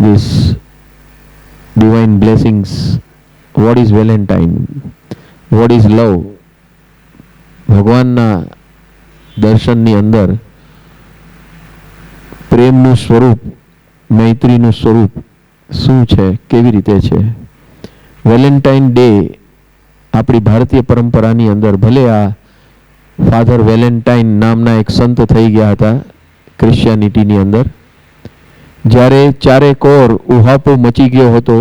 this divine blessings. What is Valentine? What is love? ભગવાનના દર્શનની અંદર પ્રેમનું સ્વરૂપ, મૈત્રીનું સ્વરૂપ શું છે, કેવી રીતે છે? વેલેન્ટાઇન ડે આપણી ભારતીય પરંપરાની અંદર, ભલે આ ફાધર વેલેન્ટાઇન નામના એક સંત થઈ ગયા હતા ક્રિશ્ચિયાનિટીની અંદર, જ્યારે ચારે કોર ઉહાપો મચી ગયો હતો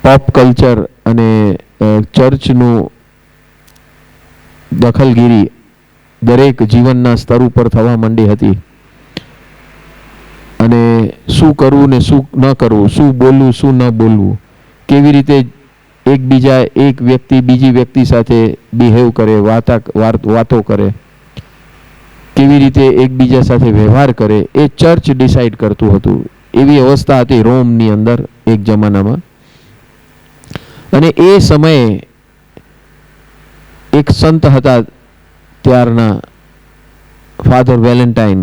પોપ કલ્ચર અને ચર્ચનું દખલગીરી દરેક જીવનના સ્તર ઉપર થવા માંડી હતી અને શું કરવું ને શું ન કરવું, શું બોલવું શું ન બોલવું, કેવી રીતે એકબીજા એક વ્યક્તિ બીજી વ્યક્તિ સાથે બિહેવ કરે, વાતો કરે, કેવી રીતે એકબીજા સાથે વ્યવહાર કરે, એ ચર્ચ ડિસાઇડ કરતું હતું. એવી અવસ્થા હતી રોમની અંદર એક જમાનામાં. અને એ સમયે એક સંત હતા ત્યારના father Valentine.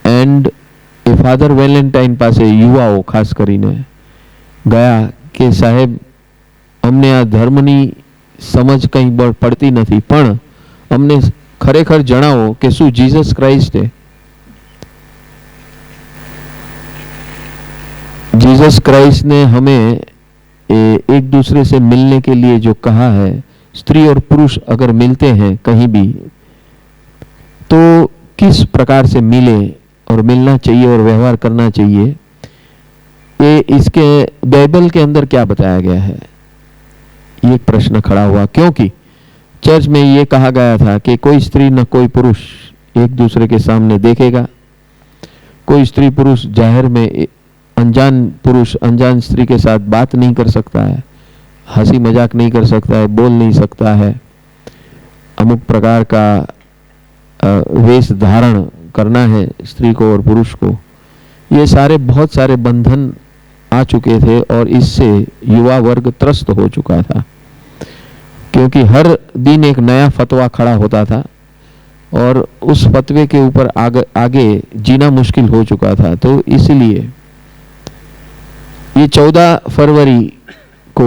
And A father Valentine પાસે યુવાઓ ખાસ કરીને ગયા કે સાહેબ, અમને આ ધર્મની સમજ કંઈ પડતી નથી, પણ અમને ખરેખર જણાવો કે શું जीसस क्राइस्ट है? जीसस क्राइस्ट ने हमें एक दूसरे से मिलने के लिए जो कहा है, स्त्री और पुरुष अगर मिलते हैं कहीं भी तो किस प्रकार से मिले और मिलना चाहिए और व्यवहार करना चाहिए, ये इसके बाइबल के अंदर क्या बताया गया है? ये एक प्रश्न खड़ा हुआ, क्योंकि चर्च में ये कहा गया था कि कोई स्त्री न कोई पुरुष एक दूसरे के सामने देखेगा, कोई स्त्री पुरुष जाहिर में अनजान पुरुष अनजान स्त्री के साथ बात नहीं कर सकता है, हंसी मजाक नहीं कर सकता है, बोल नहीं सकता है, अमुक प्रकार का वेश धारण करना है स्त्री को और पुरुष को. ये सारे बहुत सारे बंधन आ चुके थे और इससे युवा वर्ग त्रस्त हो चुका था, क्योंकि हर दिन एक नया फतवा खड़ा होता था और उस फतवे के ऊपर आगे जीना मुश्किल हो चुका था. तो इसलिए ये 14 फरवरी को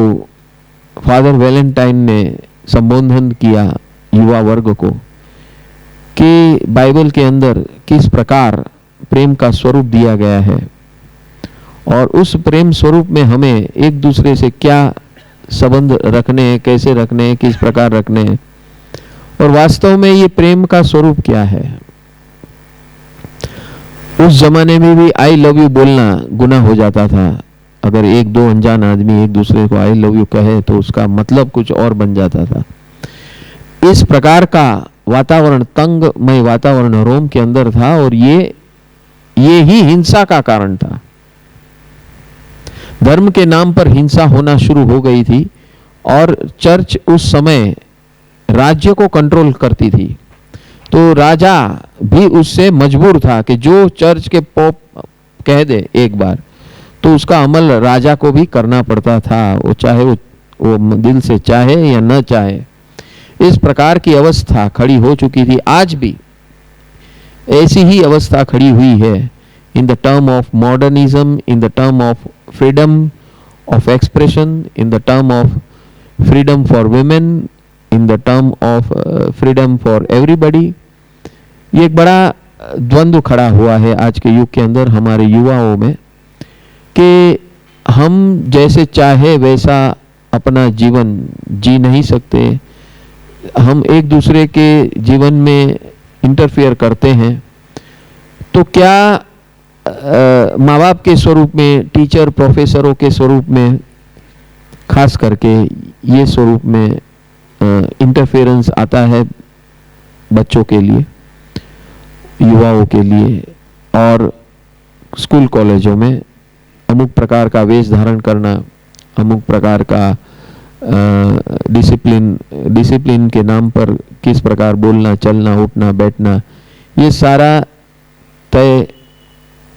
फादर वेलेंटाइन ने संबोधन किया युवा वर्ग को कि बाइबल के अंदर किस प्रकार प्रेम का स्वरूप दिया गया है और उस प्रेम स्वरूप में हमें एक दूसरे से क्या संबंध रखने, कैसे रखने, किस प्रकार रखने, और वास्तव में ये प्रेम का स्वरूप क्या है. उस जमाने में भी आई लव यू बोलना गुनाह हो जाता था. अगर एक दो अनजान आदमी एक दूसरे को आई लव यू कहे तो उसका मतलब कुछ और बन जाता था. इस प्रकार का वातावरण, तंगमय वातावरण रोम के अंदर था और ये ही हिंसा का कारण था. धर्म के नाम पर हिंसा होना शुरू हो गई थी और चर्च उस समय राज्य को कंट्रोल करती थी. तो राजा भी उससे मजबूर था कि जो चर्च के पोप कह दे एक बार तो उसका अमल राजा को भी करना पड़ता था, वो चाहे वो दिल से चाहे या न चाहे. इस प्रकार की अवस्था खड़ी हो चुकी थी. आज भी ऐसी ही अवस्था खड़ी हुई है. in the term of modernism, in the term of freedom of expression, in the term of freedom for women, in the term of freedom for everybody. ये एक बड़ा द्वंद्व खड़ा हुआ है आज के युग के अंदर हमारे युवाओं में कि हम जैसे चाहे वैसा अपना जीवन जी नहीं सकते, हम एक दूसरे के जीवन में इंटरफेयर करते हैं. तो क्या माँ बाप के स्वरूप में, टीचर प्रोफेसरों के स्वरूप में, खास करके ये स्वरूप में इंटरफेरेंस आता है बच्चों के लिए, युवाओं के लिए, और स्कूल कॉलेजों में अमुक प्रकार का वेश धारण करना, अमुक प्रकार का डिसिप्लिन के नाम पर किस प्रकार बोलना, चलना, उठना, बैठना, ये सारा तय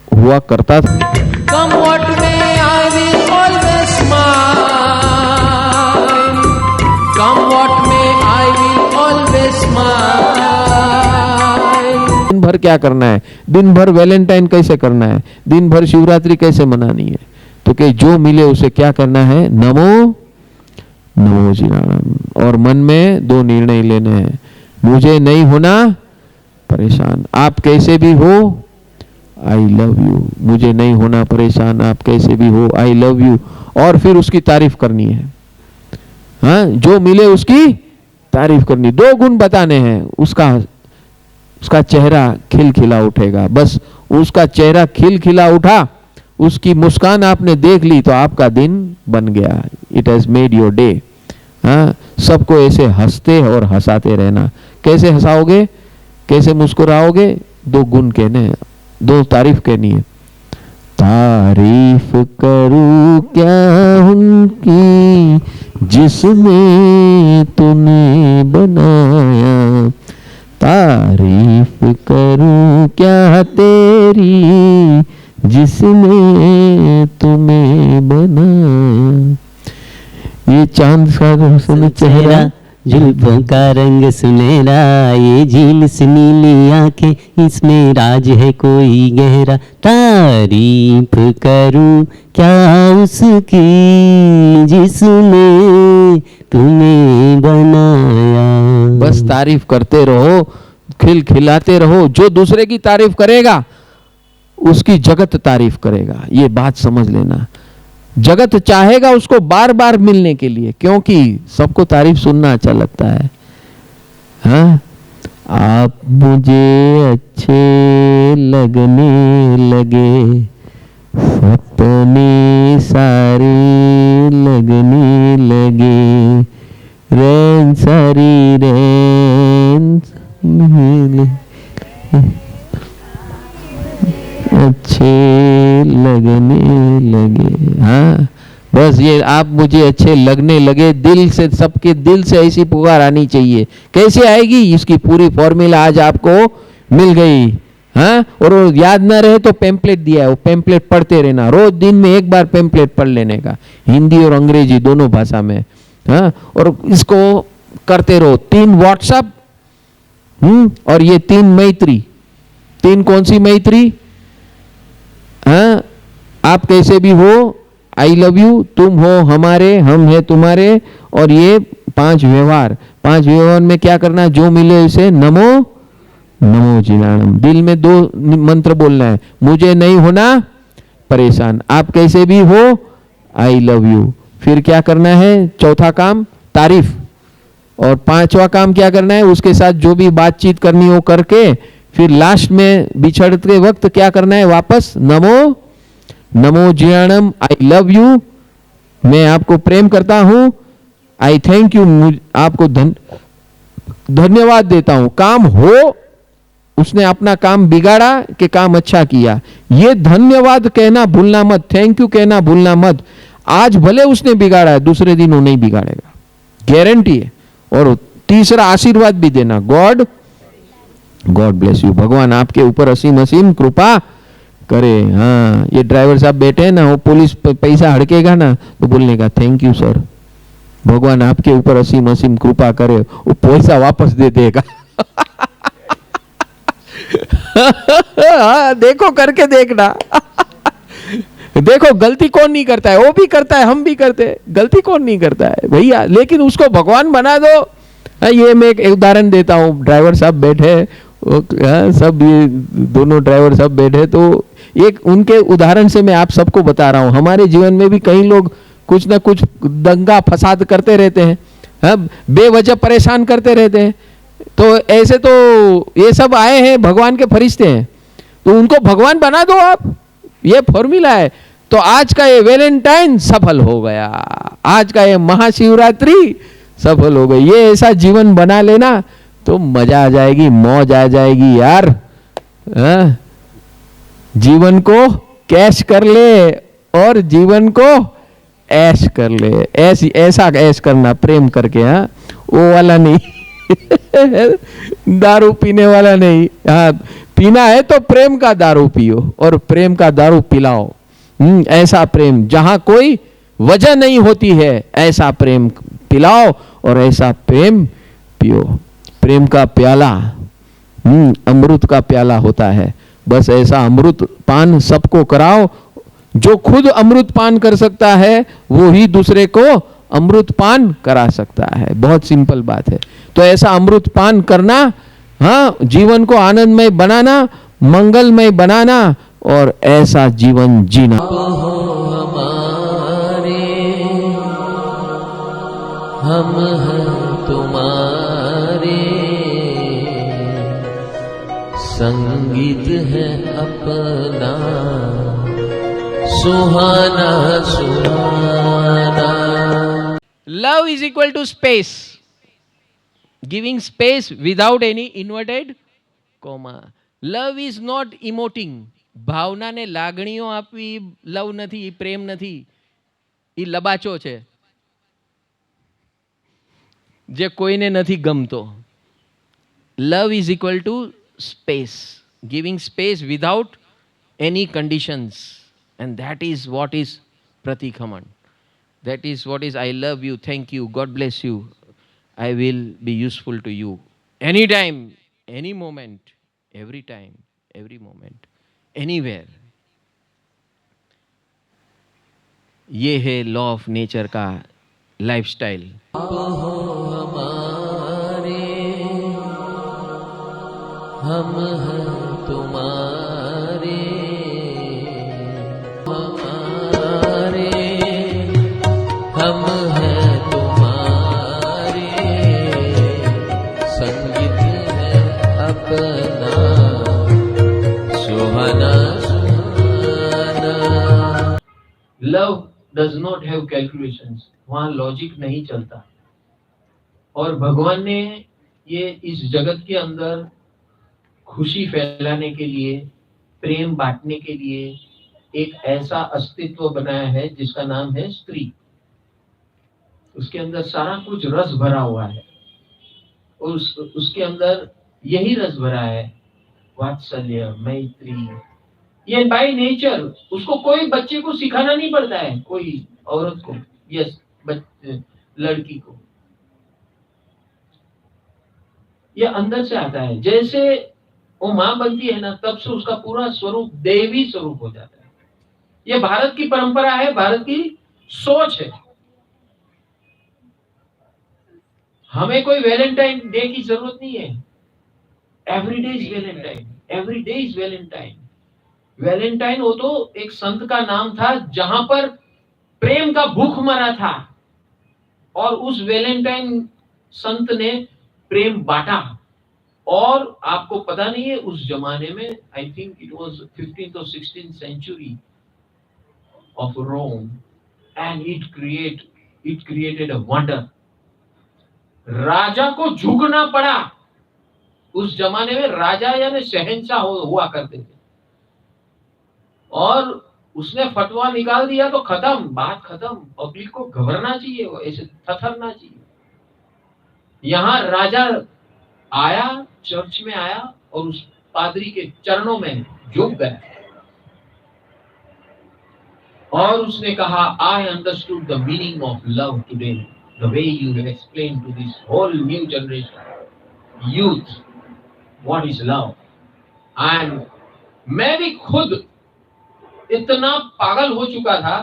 हुआ करता था. Come what may, I will always smile. Come what may, I will always smile. भर क्या करना है, दिन भर वैलेंटाइन कैसे करना है, दिन भर शिवरात्रि कैसे मनानी है। तो कि जो मिले उसे क्या करना है, नमो नमो जिनारायण। और मन में 2 निर्णय लेने हैं, मुझे नहीं होना परेशान, आप कैसे भी हो आई लव यू, मुझे नहीं होना परेशान, आप कैसे भी हो आई लव यू। और फिर उसकी तारीफ करनी है, हाँ, जो मिले उसकी तारीफ करनी। 2 गुण बताने हैं, उसका चेहरा खिलखिला उठेगा। बस उसका चेहरा खिलखिला उठा, उसकी मुस्कान आपने देख ली तो आपका दिन बन गया, it has made your day. हाँ, सबको ऐसे हंसते और हंसाते रहना। कैसे हंसाओगे, कैसे मुस्कुराओगे, 2 गुण कहने, 2 तारीफ कहनी है। तारीफ करूं क्या उनकी जिसने तुम्हें बनाया, तारीफ करूं क्या तेरी जिसने तुम्हें बनाया। ये चांद सा रोशन चेहरा, जुल्फों का रंग सुनहरा, ये झील सी नीली आंखें, इसमें राज है कोई गहरा। तारीफ करूं क्या उसकी जिसने तुम्हें बनाया। बस तारीफ करते रहो, खिलखिलाते रहो। जो दूसरे की तारीफ करेगा उसकी जगत तारीफ करेगा, ये बात समझ लेना। जगत चाहेगा उसको बार बार मिलने के लिए, क्योंकि सबको तारीफ सुनना अच्छा लगता है। हाँ, आप मुझे अच्छे लगने लगे, सपने सारे लगने लगे, रैन सारी रैन अच्छे लगने लगे। हाँ, बस ये आप मुझे अच्छे लगने लगे, दिल से, सबके दिल से ऐसी पुकार आनी चाहिए। कैसे आएगी, इसकी पूरी फॉर्मूला आज आपको मिल गई। हाँ, और याद ना रहे तो पेम्पलेट दिया है, वो पेम्पलेट पढ़ते रहना, रोज दिन में 1 बार पेम्पलेट पढ़ लेने का, हिंदी और अंग्रेजी दोनों भाषा में। हाँ, और इसको करते रहो। 3 व्हाट्सएप, और ये 3 मैत्री। 3 कौन सी मैत्री, हाँ, आप कैसे भी हो आई लव यू, तुम हो हमारे, हम है तुम्हारे, और ये 5 व्यवहार। 5 व्यवहार में क्या करना, जो मिले उसे नमो नमो जिनारायण। दिल में 2 मंत्र बोलना है, मुझे नहीं होना परेशान, आप कैसे भी हो आई लव यू। फिर क्या करना है, चौथा काम तारीफ, और 5वां काम क्या करना है, उसके साथ जो भी बातचीत करनी हो करके, फिर लास्ट में बिछड़ते वक्त क्या करना है, वापस नमो नमो जिनारायण, आई लव यू, मैं आपको प्रेम करता हूं, आई थैंक यू, आपको धन्यवाद देता हूं। काम हो, उसने अपना काम बिगाड़ा कि काम अच्छा किया, ये धन्यवाद कहना भूलना मत, थैंक यू कहना भूलना मत। आज भले उसने बिगाड़ा है, दूसरे दिन वो नहीं बिगाड़ेगा, गारंटी है। और तीसरा आशीर्वाद भी देना, गॉड ब्लेस यू, भगवान आपके ऊपर असीम असीम कृपा करे। हाँ, ये ड्राइवर साहब बैठे हैं ना, वो पुलिस पैसा हड़केगा ना तो बोलने का थैंक यू सर, भगवान आपके ऊपर असीम असीम कृपा करे, वो पैसा वापस दे देगा। हाँ, देखो करके देखना। देखो गलती कौन नहीं करता है, वो भी करता है, हम भी करते हैं, गलती कौन नहीं करता है भैया, लेकिन उसको भगवान बना दो। ये मैं एक उदाहरण देता हूँ, ड्राइवर साहब बैठे, सब ये दोनों ड्राइवर साहब बैठे, तो एक उनके उदाहरण से मैं आप सबको बता रहा हूँ। हमारे जीवन में भी कई लोग कुछ ना कुछ दंगा फसाद करते रहते हैं, बेवजह परेशान करते रहते हैं। तो ऐसे तो ये सब आए हैं, भगवान के फरिश्ते हैं, तो उनको भगवान बना दो आप, ये फॉर्मूला है। तो आज का ये वैलेंटाइन सफल हो गया, आज का ये महाशिवरात्रि सफल हो गई। ये ऐसा जीवन बना लेना तो मजा आ जाएगी, मौज आ जाएगी यार। जीवन को कैश कर ले और जीवन को ऐश कर ले, ऐसा ऐश करना प्रेम करके, हाँ, वो वाला नहीं। दारू पीने वाला नहीं। हाँ, पीना है तो प्रेम का दारू पियो और प्रेम का दारू पिलाओ। ऐसा प्रेम जहां कोई वजह नहीं होती है, ऐसा प्रेम पिलाओ और ऐसा प्रेम पियो। प्रेम का प्याला अमृत का प्याला होता है। बस ऐसा अमृत पान सबको कराओ। जो खुद अमृत पान कर सकता है वो ही दूसरे को अमृत पान करा सकता है। बहुत सिंपल बात है। तो ऐसा अमृत पान करना, हाँ, जीवन को आनंदमय बनाना, मंगलमय बनाना और ऐसा जीवन जीना। हम हैं तुम्हारे, संगीत है अपना सुहाना सुहाना। Love is equal to space. Giving space without any inverted comma. Love is not emoting. ભાવનાને લાગણીઓ આપવી લવ નથી, એ પ્રેમ નથી, એ લબાચો છે જે કોઈને નથી ગમતો. Love is equal to space. Giving space without any conditions. And that is what is Pratikhaman. That is what is I love you, thank you, God bless you. I will be useful to you. Anytime, any moment, every time, every moment, anywhere. ये है law of nature का lifestyle. हम हैं तुम्हारे, हमारे, हम हैं तुम्हारे, संगीत है अपना सुहाना सुहाना। Love does not have calculations. वहां लॉजिक नहीं चलता. और भगवान ने ये इस जगत के अंदर खुशी फैलाने के लिए, प्रेम बांटने के लिए एक ऐसा अस्तित्व बनाया है जिसका नाम है स्त्री. उसके अंदर सारा कुछ रस भरा हुआ है. और उसके अंदर यही रस भरा है, वात्सल्य, मैत्री. ये बाय नेचर. उसको कोई बच्चे को सिखाना नहीं पड़ता है, कोई औरत को, यस, लड़की को. ये अंदर से आता है. जैसे वो मां बनती है ना, तब से उसका पूरा स्वरूप देवी स्वरूप हो जाता है. ये भारत की परंपरा है, भारत की सोच है. हमें कोई वैलेंटाइन डे की जरूरत नहीं है. Every day is Valentine, every day is Valentine. Valentine वो तो एक संत का नाम था जहां पर प्रेम का भूख मरा था, और उस वैलेंटाइन संत ने प्रेम बांटा. और आपको पता नहीं है, उस जमाने में I think it was 15th or 16th century of Rome, and it created a wonder. राजा को झुकना पड़ा. उस जमाने में राजा यानी शहंशाह हुआ करते थे. और उसने फतवा निकाल दिया तो खत्म, बात खत्म. पब्लिक को घबराना चाहिए, ऐसे थथरना चाहिए. यहाँ राजा आया, चर्च में आया और उस पादरी के चरणों में झुक गया और उसने कहा, I understood the meaning of love today, the way you have explain to this whole new generation youth what is love. And मैं भी खुद इतना पागल हो चुका था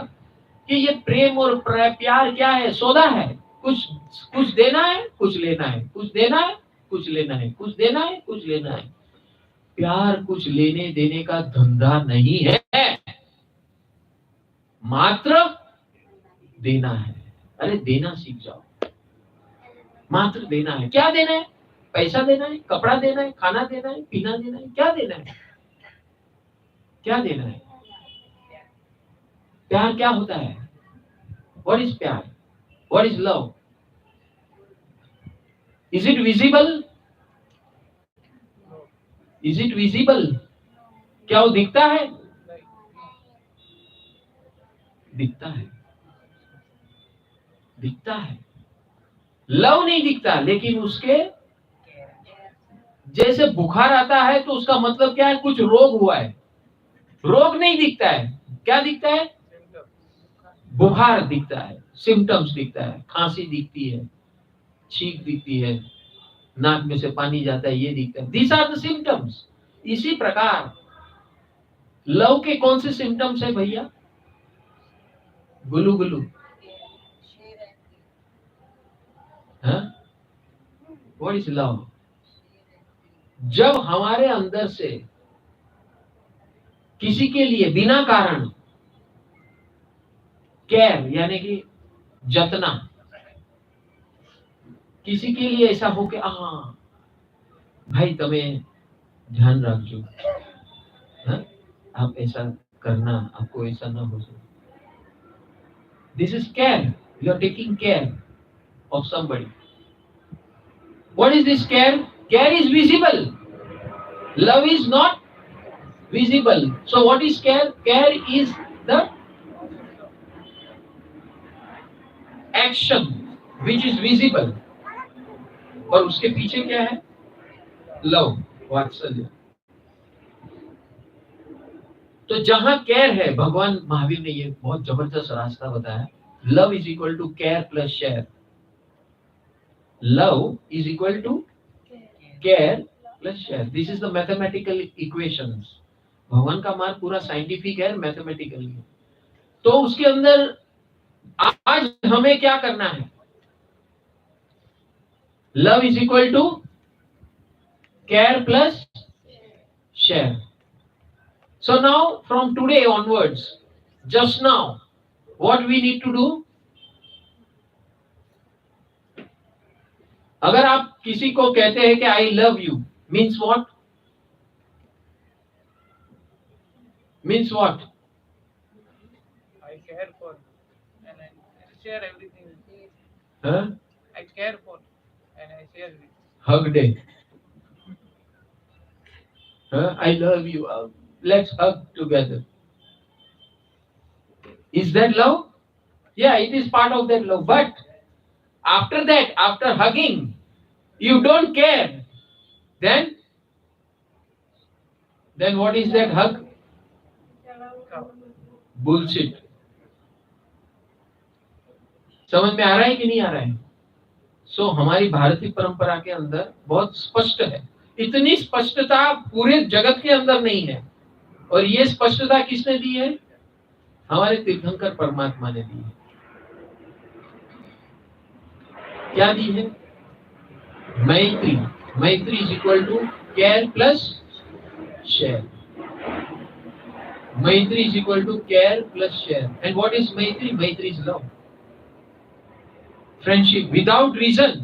कि ये प्रेम और प्यार क्या है? सौदा है. कुछ देना है, कुछ लेना है, कुछ देना है, कुछ लेना है, कुछ देना है, कुछ लेना है. प्यार कुछ लेने देने का धंधा नहीं है, मात्र देना है. अरे देना सीख जाओ. मात्र देना है. क्या देना है? पैसा देना है, कपड़ा देना है, खाना देना है, पीना देना है. क्या देना है? क्या देना है? प्यार क्या होता है? व्हाट इज प्यार? What is love? Is it visible? Is it visible? क्या वो दिखता है? दिखता है, दिखता है. लव नहीं दिखता, लेकिन उसके जैसे बुखार आता है तो उसका मतलब क्या है? कुछ रोग हुआ है. रोग नहीं दिखता है. क्या दिखता है? बुखार दिखता है, सिम्टम्स दिखता है, खांसी दिखती है, छींक दिखती है, नाक में से पानी जाता है, ये दिखता है। These are the symptoms. इसी प्रकार लव के कौन से सिम्टम्स है भैया? गुलू गुलू, व्हाट इज लव? जब हमारे अंदर से किसी के लिए बिना कारण केयर यानी कि जतना, किसी के लिए ऐसा हो कि हाँ भाई तमें ध्यान रखो, आप ऐसा करना, आपको ऐसा ना हो सके। This is care. You are taking care of somebody. What is this care? Care is visible, love is not visible. So what is care? Care is the action which is visible. और उसके पीछे क्या है? Love, वात्सल्य। तो जहां care है, भगवान महावीर ने ये बहुत जबरदस्त रास्ता बताया। Love is equal to care plus share. Love is equal to care plus share. This is the mathematical equations. भगवान का मार्ग पूरा साइंटिफिक है, मैथमेटिकल है। तो उसके अंदर आज हमें क्या करना है? Love is equal to care plus share. So now from today onwards, just now what we need to do? अगर आप किसी को कहते हैं कि I love you, means what? Means what? I care for and I share everything. Huh? I care for and I share everything. Hug day. I love you. Let's hug together. Is that love? Yeah, it is part of that love. But after that, after hugging, you don't care. Then what is that hug? Bullshit. समझ में आ रहा है कि नहीं आ रहा है? सो हमारी भारतीय परंपरा के अंदर बहुत स्पष्ट है। इतनी स्पष्टता पूरे जगत के अंदर नहीं है। और ये स्पष्टता किसने दी है? हमारे तीर्थंकर परमात्मा ने दी है। क्या दी है? मैत्री। मैत्री is equal to care plus share. Maitri is equal to care plus share. And what is Maitri? Maitri is love. Friendship without reason.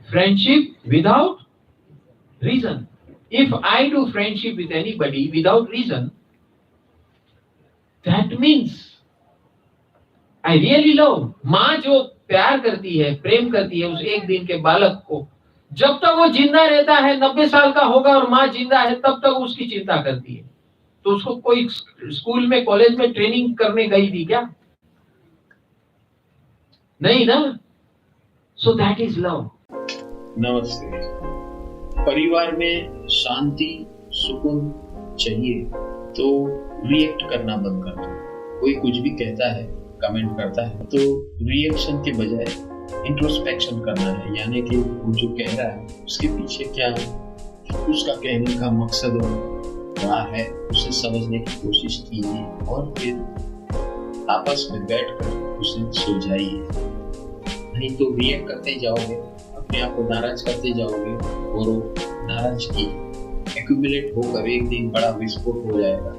Friendship without reason. If I do friendship with anybody without reason, that means I really love. माँ जो प्यार करती है, प्रेम करती है उस एक दिन के बालक को, जब तक वो जिंदा रहता है, 90 साल का होगा और माँ जिंदा है, तब तक उसकी चिंता करती है। तो उसको कोई स्कूल में, कॉलेज में ट्रेनिंग करने गई थी क्या? नहीं ना। So that is love. नमस्ते। परिवार में शांति सुकून चाहिए तो रिएक्ट करना बंद कर दो। कोई कुछ भी कहता है, कमेंट करता है, तो रिएक्शन के बजाय इंट्रोस्पेक्शन करना है। यानी कि वो जो कह रहा है उसके पीछे क्या उसका कहने का मकसद रहा है, उसे समझने की कोशिश कीजिए और फिर आपस में बैठकर उसे सुलझाइए। नहीं तो रिएक्ट करते जाओगे, अपने आप को नाराज करते जाओगे और वो नाराजगी एक्यूमुलेट होकर एक दिन बड़ा विस्फोट हो जाएगा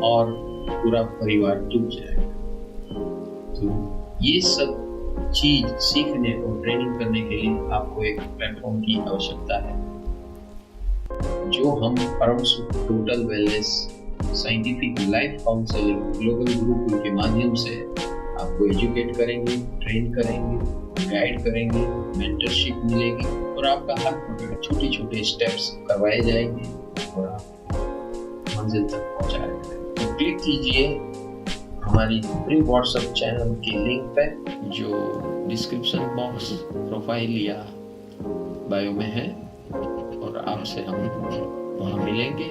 और पूरा परिवार टूट जाएगा। तो ये सब चीज सीखने और ट्रेनिंग करने के लिए आपको एक प्लेटफॉर्म की आवश्यकता है, जो हम परम सुख total wellness scientific life counselling global Gurukul के माध्यम से आपको एजुकेट करेंगे, ट्रेन करेंगे, गाइड करेंगे, मेंटरशिप मिलेगी और आपका हाथ पकड़ छोटे छोटे स्टेप्स करवाए जाएंगे और आप मंजिल तक पहुंचाए जाएंगे। तो क्लिक कीजिए हमारी फ्री व्हाट्सएप चैनल के लिंक पे जो डिस्क्रिप्शन बॉक्स, प्रोफाइल या बायो में है और आपसे हम वहाँ मिलेंगे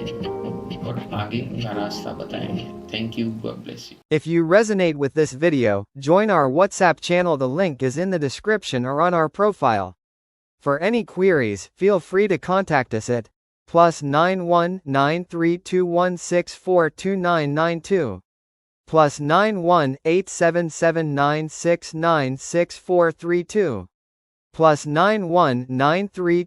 और आगे का रास्ता बताएंगे। Thank you, God bless you. If you resonate with this video, join our WhatsApp channel. The link is in the description or on our profile. For any queries, feel free to contact us at +91 93216422992, +91 87796966432, +91 93